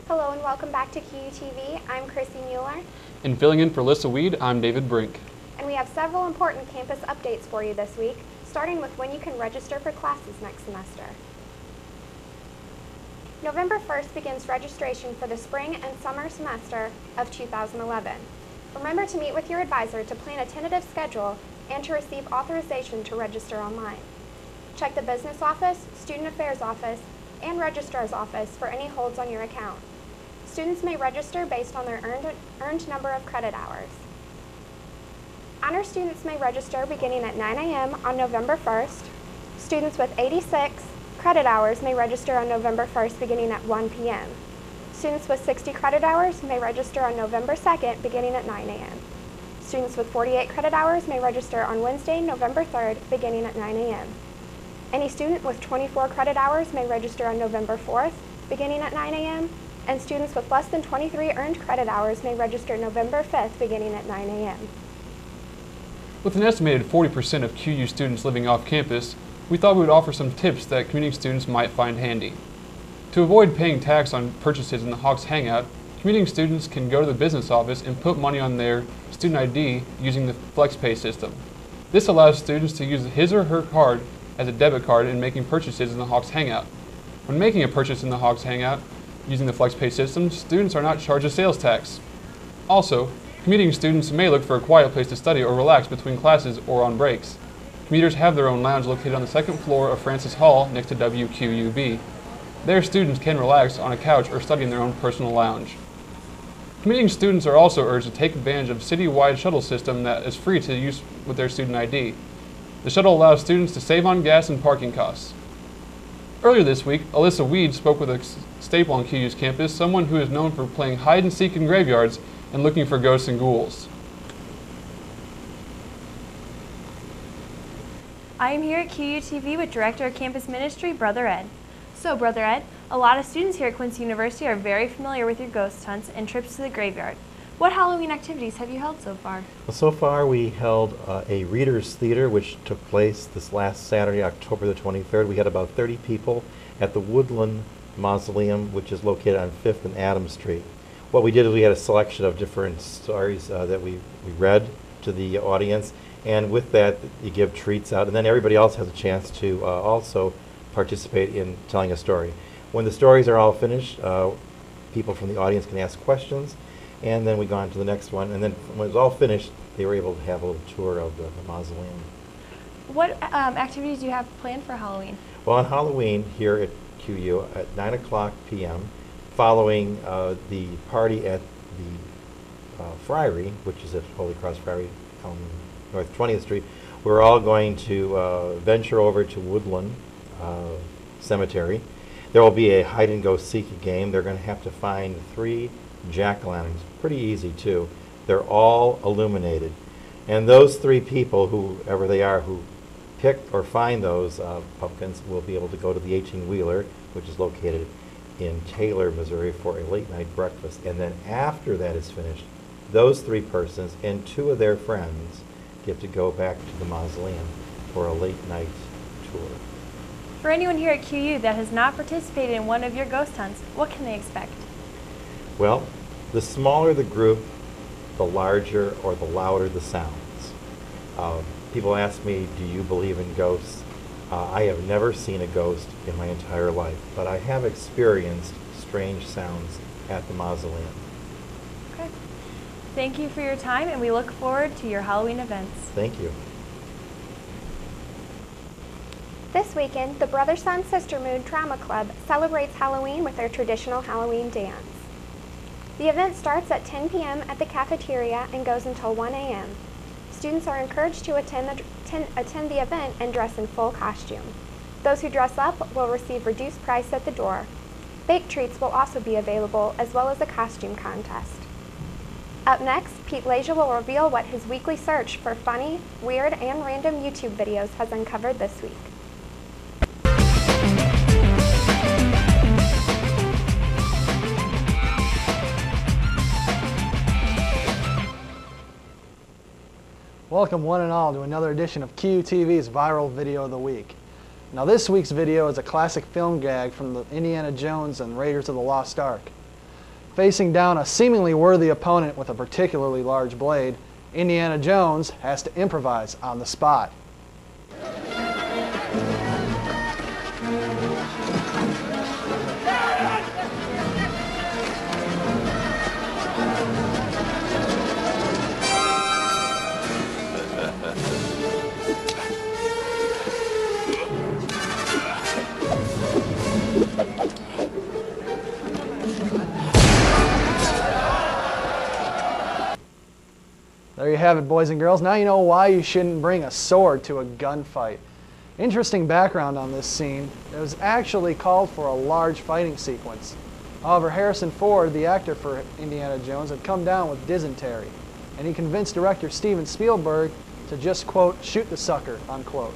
Hello and welcome back to QUTV. I'm Chrissy Mueller. And filling in for Alyssa Weed, I'm David Brink. And we have several important campus updates for you this week, starting with when you can register for classes next semester. November 1st begins registration for the spring and summer semester of 2011. Remember to meet with your advisor to plan a tentative schedule and to receive authorization to register online. Check the business office, student affairs office, and registrar's office for any holds on your account. Students may register based on their earned number of credit hours. Honor students may register beginning at 9 a.m. on November 1st. Students with 86 credit hours may register on November 1st beginning at 1 p.m. Students with 60 credit hours may register on November 2nd beginning at 9 a.m. Students with 48 credit hours may register on Wednesday, November 3rd beginning at 9 a.m. Any student with 24 credit hours may register on November 4th beginning at 9 a.m. and students with less than 23 earned credit hours may register November 5th beginning at 9 a.m. With an estimated 40% of QU students living off campus, we thought we would offer some tips that commuting students might find handy. To avoid paying tax on purchases in the Hawks Hangout, commuting students can go to the business office and put money on their student ID using the FlexPay system. This allows students to use his or her card as a debit card in making purchases in the Hawks Hangout. When making a purchase in the Hawks Hangout, using the FlexPay system, students are not charged a sales tax. Also, commuting students may look for a quiet place to study or relax between classes or on breaks. Commuters have their own lounge located on the second floor of Francis Hall next to WQUB. There, students can relax on a couch or study in their own personal lounge. Commuting students are also urged to take advantage of city-wide shuttle system that is free to use with their student ID. The shuttle allows students to save on gas and parking costs. Earlier this week, Alyssa Weed spoke with a staple on QU's campus, someone who is known for playing hide-and-seek in graveyards and looking for ghosts and ghouls. I am here at QUTV with Director of Campus Ministry, Brother Ed. So, Brother Ed, a lot of students here at Quincy University are very familiar with your ghost hunts and trips to the graveyard. What Halloween activities have you held so far? Well, so far we held a Reader's Theater, which took place this last Saturday, October the 23rd. We had about 30 people at the Woodland Mausoleum, which is located on 5th and Adams Street. What we did is we had a selection of different stories that we read to the audience, and with that you give treats out, and then everybody else has a chance to also participate in telling a story. When the stories are all finished, people from the audience can ask questions, and then we go on to the next one, and then when it was all finished, they were able to have a little tour of the mausoleum. What activities do you have planned for Halloween? Well, on Halloween here at QU at 9 o'clock p.m., following the party at the Friary, which is at Holy Cross Friary on North 20th Street, we're all going to venture over to Woodland Cemetery. There will be a hide-and-go-seek game. They're going to have to find 3 jack-o'-lanterns. Pretty easy, too. They're all illuminated. And those 3 people, whoever they are, who pick or find those pumpkins will be able to go to the 18-wheeler, which is located in Taylor, Missouri, for a late-night breakfast. And then after that is finished, those 3 persons and 2 of their friends get to go back to the mausoleum for a late-night tour. For anyone here at QU that has not participated in one of your ghost hunts, what can they expect? Well, the smaller the group, the larger or the louder the sounds. People ask me, do you believe in ghosts? I have never seen a ghost in my entire life, but I have experienced strange sounds at the mausoleum. Okay. Thank you for your time, and we look forward to your Halloween events. Thank you. This weekend, the Brother Sun Sister Moon Drama Club celebrates Halloween with their traditional Halloween dance. The event starts at 10 p.m. at the cafeteria and goes until 1 a.m. Students are encouraged to attend the event and dress in full costume. Those who dress up will receive reduced price at the door. Baked treats will also be available, as well as a costume contest. Up next, Pete Leja will reveal what his weekly search for funny, weird, and random YouTube videos has uncovered this week. Welcome one and all to another edition of QUTV's Viral Video of the Week. Now this week's video is a classic film gag from the Indiana Jones and Raiders of the Lost Ark. Facing down a seemingly worthy opponent with a particularly large blade, Indiana Jones has to improvise on the spot. There you have it, boys and girls. Now you know why you shouldn't bring a sword to a gunfight. Interesting background on this scene. It was actually called for a large fighting sequence. However, Harrison Ford, the actor for Indiana Jones, had come down with dysentery, and he convinced director Steven Spielberg to just, quote, shoot the sucker, unquote.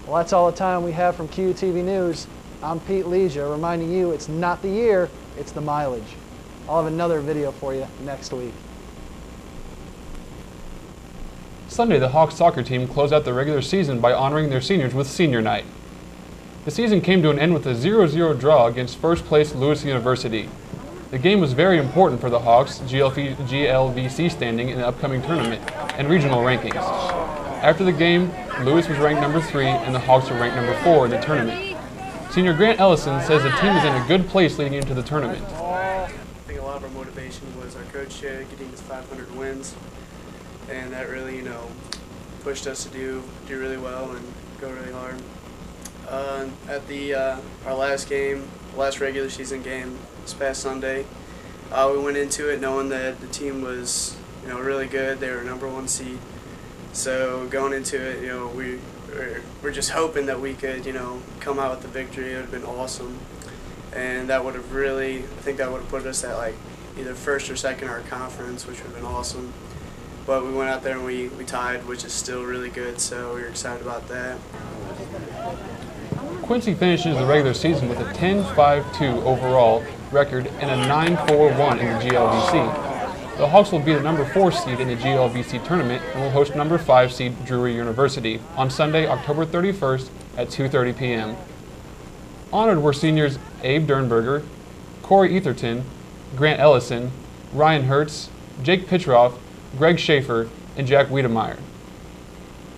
Well, that's all the time we have from QUTV News. I'm Pete Leisure, reminding you it's not the year, it's the mileage. I'll have another video for you next week. Sunday, the Hawks soccer team closed out the regular season by honoring their seniors with senior night. The season came to an end with a 0-0 draw against first-place Lewis University. The game was very important for the Hawks' GLVC standing in the upcoming tournament and regional rankings. After the game, Lewis was ranked number 3 and the Hawks were ranked number 4 in the tournament. Senior Grant Ellison says the team is in a good place leading into the tournament. I think a lot of our motivation was our coach getting us 500 wins. And that really, pushed us to do really well and go really hard. At our last game, last regular season game this past Sunday, we went into it knowing that the team was, really good. They were number 1 seed. So going into it, we're just hoping that we could, come out with the victory. It would have been awesome, and that would have really, I think that would have put us at like either first or second in our conference, which would have been awesome. But we went out there and we tied, which is still really good, so we're excited about that. Quincy finishes the regular season with a 10-5-2 overall record and a 9-4-1 in the GLVC. The Hawks will be the number 4 seed in the GLVC tournament and will host number 5 seed Drury University on Sunday, October 31st at 2:30 p.m. Honored were seniors Abe Dernberger, Corey Etherton, Grant Ellison, Ryan Hertz, Jake Pitroff, Greg Schaefer, and Jack Wiedemeyer.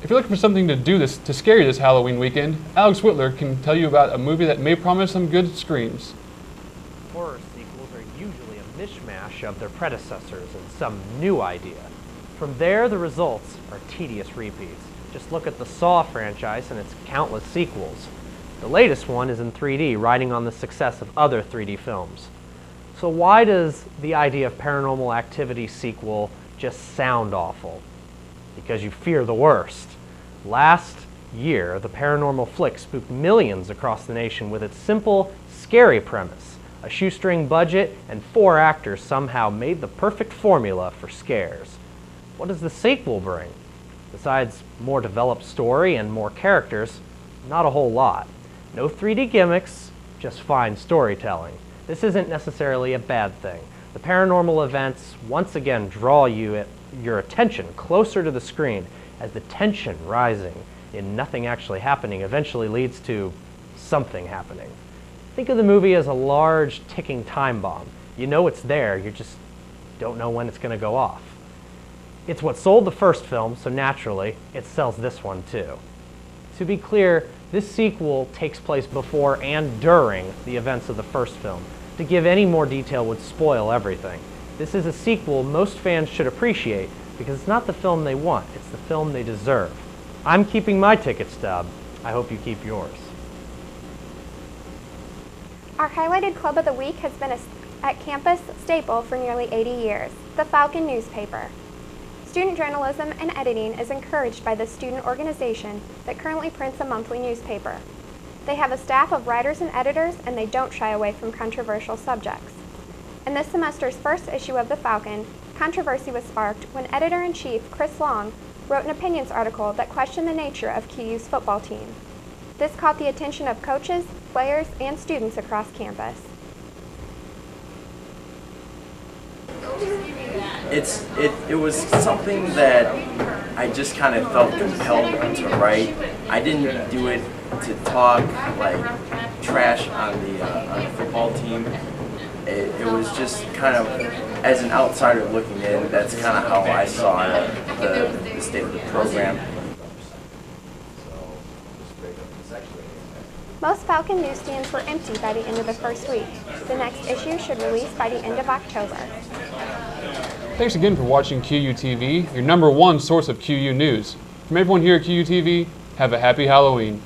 If you're looking for something to do to scare you this Halloween weekend, Alex Whitler can tell you about a movie that may promise some good screams. Horror sequels are usually a mishmash of their predecessors and some new idea. From there, the results are tedious repeats. Just look at the Saw franchise and its countless sequels. The latest one is in 3D, riding on the success of other 3D films. So why does the idea of Paranormal Activity sequel just sound awful? Because you fear the worst. Last year, the paranormal flick spooked millions across the nation with its simple, scary premise. A shoestring budget and 4 actors somehow made the perfect formula for scares. What does the sequel bring? Besides more developed story and more characters, not a whole lot. No 3D gimmicks, just fine storytelling. This isn't necessarily a bad thing. The paranormal events once again draw your attention closer to the screen as the tension rising in nothing actually happening eventually leads to something happening. Think of the movie as a large ticking time bomb. You know it's there, you just don't know when it's going to go off. It's what sold the first film, so naturally it sells this one too. To be clear, this sequel takes place before and during the events of the first film. To give any more detail would spoil everything. This is a sequel most fans should appreciate because it's not the film they want, it's the film they deserve. I'm keeping my ticket stub. I hope you keep yours. Our highlighted club of the week has been at campus staple for nearly 80 years, the Falcon newspaper. Student journalism and editing is encouraged by the student organization that currently prints a monthly newspaper. They have a staff of writers and editors, and they don't shy away from controversial subjects. In this semester's first issue of the Falcon, controversy was sparked when editor-in-chief Chris Long wrote an opinions article that questioned the nature of QU's football team. This caught the attention of coaches, players, and students across campus. It was something that I just kind of felt compelled to write. I didn't do it to talk like trash on the football team. it was just kind of, as an outsider looking in, that's kind of how I saw the state of the program. Most Falcon newsstands were empty by the end of the first week. The next issue should release by the end of October. Thanks again for watching QUTV, your #1 source of QU news. From everyone here at QUTV, have a happy Halloween.